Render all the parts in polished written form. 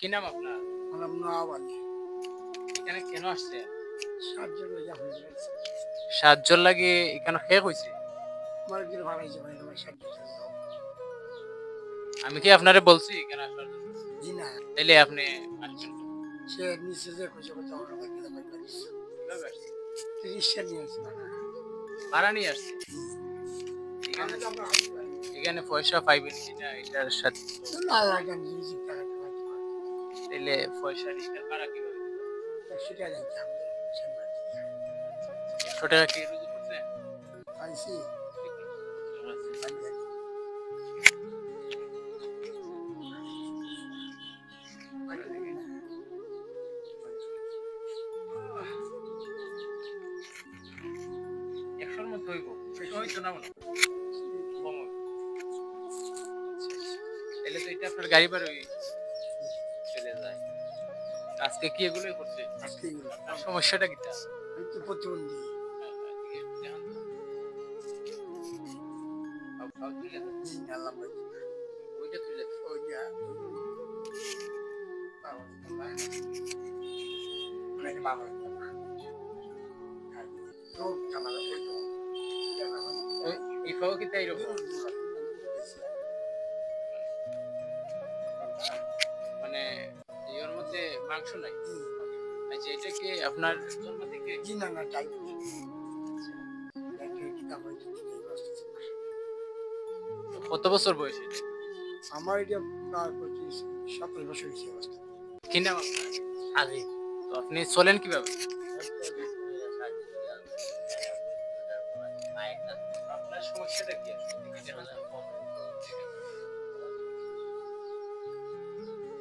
কি নাম আপনার? আমার নাম নওয়াব আলী। এখানে কেন আসছে? সাতজন লইয়া হয়ে গেছে। 7 জন লাগে এখানে শেষ হইছে। আমার একদিন ভাড়াইছে মানে তোমার সাতজন লোক। আমি কি আপনারে বলছি এখানে আসার জন্য? জি না, তাইলে আপনি আসবেন কেন? সে নিচে যে খুঁজে খুঁজে আমার বাকি দাম পাইছে। কিভাবে আসছে? 30 নিয়ে আসছে না। ভাড়া নিয়ে আসছে। আমি এখানে তো আমরা হাসি পাই। এখানে পয়সা পাইবেন কিনা এটার সাথে তো না লাগে আমি মিউজিক টাকা কামাইতে পারি। তাইলে পয়সা রিক্সার ভাড়া কিভাবে দিবেন? 100 টাকা দিতে হবে। সামনে 100 টাকা কি রুজু করছেন? পাইছি। কত টাকা আছে? পাইছি। পাইছি না। 100 এর মধ্যে হইব। বেশি হইতো না মনে হয়। কম হইব। আচ্ছা, আচ্ছা। তাইলে তো এটা আপনার গাড়ি ভাড়া চলে যায়। আজকে কি এগুলোই করছে? আজকে এগুলো। আপনার সমস্যাটা কিটা? আমি তো প্রতিবন্ধী। দেখান তো। ফাউ তুলে দেন। জি না আল্লাহ পাইছি। ওইটা তুলে দেন। ওইটা বাবা আল্লাহ। মানে বাবা আল্লাহ। তো কামাল ওই তো। ওই এই ফাও কি তাই রকম? মানে এর মধ্যে মাংস নাই। আচ্ছা এটা কি আপনার জন্ম থেকে? জি না না টাইপ কত বছর বয়স এটা? আমার এটা প্রায় 17 বছর হয়েছে অবস্থা। কি নাম আপনার? আগে তো আপনি চলেন কিভাবে? আপনার সমস্যাটা কি আসলে?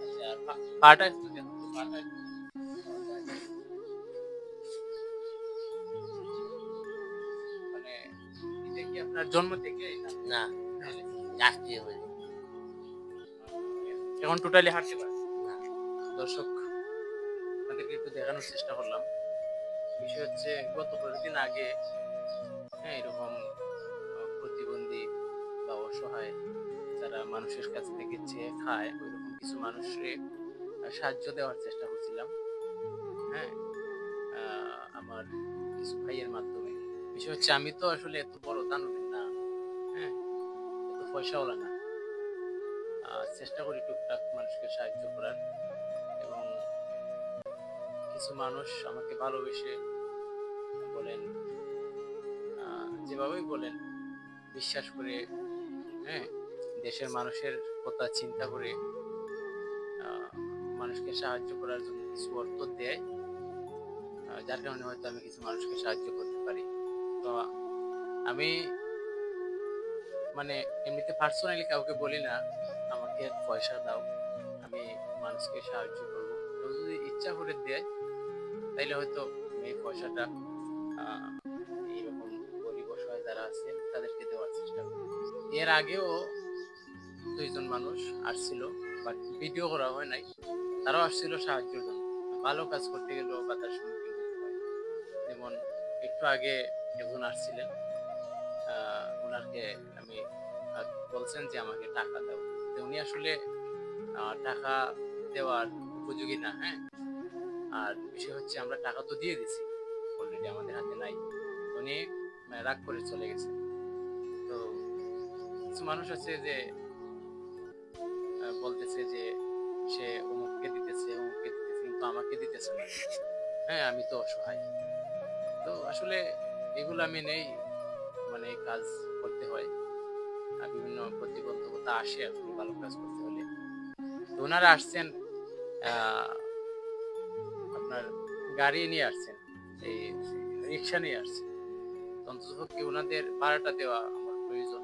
আচ্ছা আর পাটা একটু দেন তো, পাটা একটু। মানে এটা কি আপনার জন্ম থেকে না? না রাষ্ট্রীয় হয়ে এখন টোটালি হাঁটতে পারেন না? দর্শক আপনাদেরকে একটু দেখানোর চেষ্টা করলাম। বিষয় হচ্ছে গত কয়েকদিন আগে হ্যাঁ এরকম প্রতিবন্ধী বা অসহায় যারা মানুষের কাছ থেকে চেয়ে খায় ওইরকম কিছু মানুষকে সাহায্য দেওয়ার চেষ্টা করছিলাম। হ্যাঁ আমার কিছু ভাইয়ের মাধ্যমে। বিষয় হচ্ছে আমি তো আসলে এত বড় দানবীর না, হ্যাঁ এত পয়সাওয়ালা না। চেষ্টা করি টুকটাক মানুষকে সাহায্য করার এবং কিছু মানুষ আমাকে ভালোবেসে বলেন যেভাবেই বলেন বিশ্বাস করে হ্যাঁ দেশের মানুষের কথা চিন্তা করে মানুষকে সাহায্য করার জন্য কিছু অর্থ দেয়, যার কারণে হয়তো আমি কিছু মানুষকে সাহায্য করতে পারি। তো আমি মানে এমনিতে পার্সোনালি কাউকে বলি না আমাকে পয়সা দাও আমি মানুষকে সাহায্য করবো। কেউ যদি ইচ্ছা করে দেয় তাইলে হয়তো আমি এই পয়সাটা আহ এইরকম গরিব অসহায় যারা আছে তাদেরকে দেওয়ার চেষ্টা করি। এর আগেও 2 জন মানুষ আসছিল, বাট ভিডিও করা হয় নাই। তারাও আসছিল সাহায্যের জন্য। ভালো কাজ করতে গেলেও বাধার সম্মুখীন হতে হয়। যেমন একটু আগে একজন আসছিলেন, ওনাকে আমি বলছেন যে আমাকে টাকা দাও, তো উনি আসলে টাকা দেওয়ার উপযোগী না। হ্যাঁ আর বিষয় হচ্ছে আমরা টাকা তো দিয়ে দিছি অলরেডি, আমাদের হাতে নাই। উনি রাগ করে চলে গেছে। তো কিছু মানুষ আছে যে বলতেছে যে সে অমুককে দিতেছে অমুককে দিতেছে কিন্তু আমাকে দিতেছে না। হ্যাঁ আমি তো অসহায়। তো আসলে এগুলো আমি নেই, মানে কাজ করতে হয় আর বিভিন্ন প্রতিবন্ধকতা আসে আসলে ভালো কাজ করতে হলে। তো ওনারা আসছেন আহ আপনার গাড়ি নিয়ে আসছেন, এই রিক্সা নিয়ে আসছেন। অন্ততপক্ষে ওনাদের ভাড়াটা দেওয়া আমার প্রয়োজন।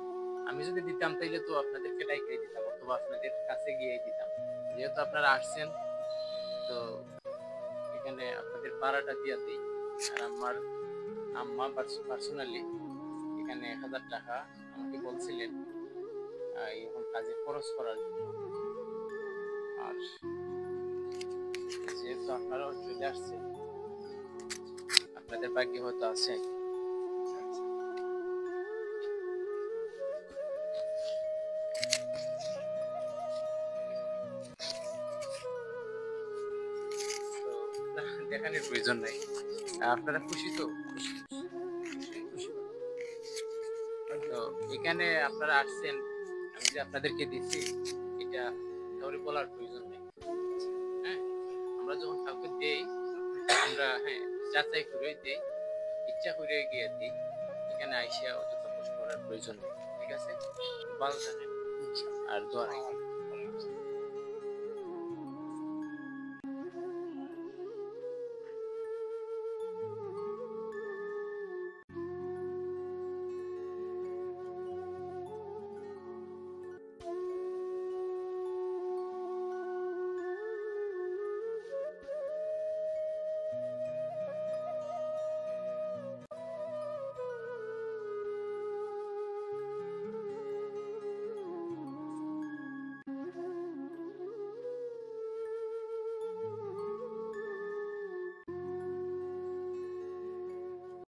আমি যদি দিতাম তাইলে তো আপনাদেরকে ডাইকাই দিতাম অথবা আপনাদের কাছে গিয়ে দিতাম। যেহেতু আপনারা আসছেন তো এখানে আপনাদের ভাড়াটা দিয়ে দিই। আর আমার আম্মা পার্সোনালি এখানে 1000 টাকা আমাকে বলছিলেন এরকম কাজে খরচ করার জন্য। আর যেহেতু আপনারাও চলে আসছেন আপনাদের ভাগ্যে হয়তো আছে। আপনারা খুশি তো? খুশি খুশি তো এখানে আপনারা আসছেন, আমি যে আপনাদেরকে দিছি এটা কাউরে বলার প্রয়োজন নেই। হ্যাঁ, আমরা যখন কাউকে দেই আমরা যাচাই করে দেই, ইচ্ছা করে গিয়ে দিই। এখানে আইসা অযথা কষ্ট করার প্রয়োজন নেই। ঠিক আছে, ভালো থাকেন ইনশাআল্লাহ। আর দোয়া রাখবেন।